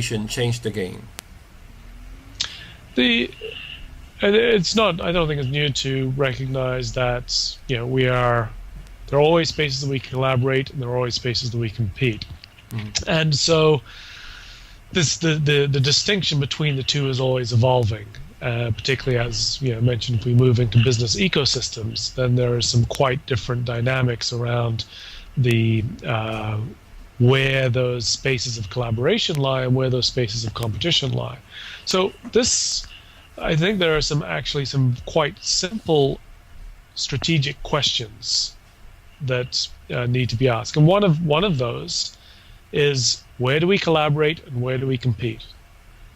change the game? It's not. I don't think it's new to recognize that there are always spaces that we collaborate, and there are always spaces that we compete. And so the distinction between the two is always evolving. Particularly as mentioned, if we move into business ecosystems, then there are some quite different dynamics around the where those spaces of collaboration lie and where those spaces of competition lie. So I think there are some quite simple strategic questions that need to be asked, and one of those is, where do we collaborate and where do we compete?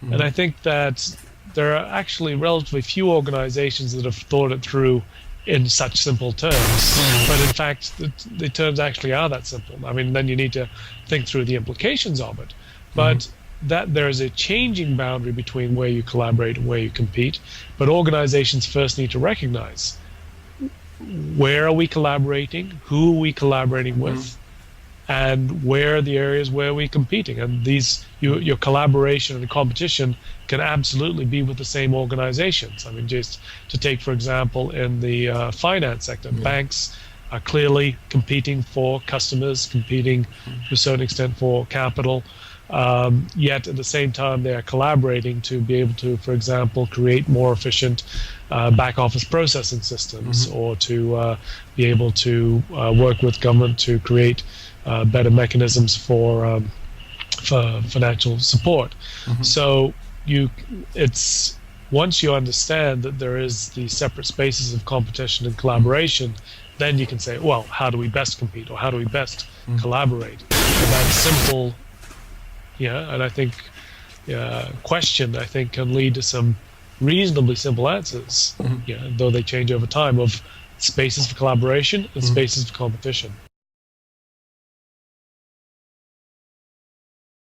And I think that there are actually relatively few organizations that have thought it through in such simple terms. But in fact, the terms actually are that simple. I mean, then you need to think through the implications of it. But that there is a changing boundary between where you collaborate and where you compete. But organizations first need to recognize, where are we collaborating? Who are we collaborating with? And where are the areas where we're competing? And your collaboration and competition can absolutely be with the same organizations. I mean, just to take, for example, in the finance sector, banks are clearly competing for customers, competing to a certain extent for capital. Yet at the same time, they are collaborating to be able to, for example, create more efficient back office processing systems, or to be able to work with government to create better mechanisms for financial support. So it's once you understand that there is the separate spaces of competition and collaboration, then you can say, well, how do we best compete, or how do we best collaborate? And that simple, and I think question, I think, can lead to some reasonably simple answers, though they change over time, of spaces for collaboration and spaces for competition.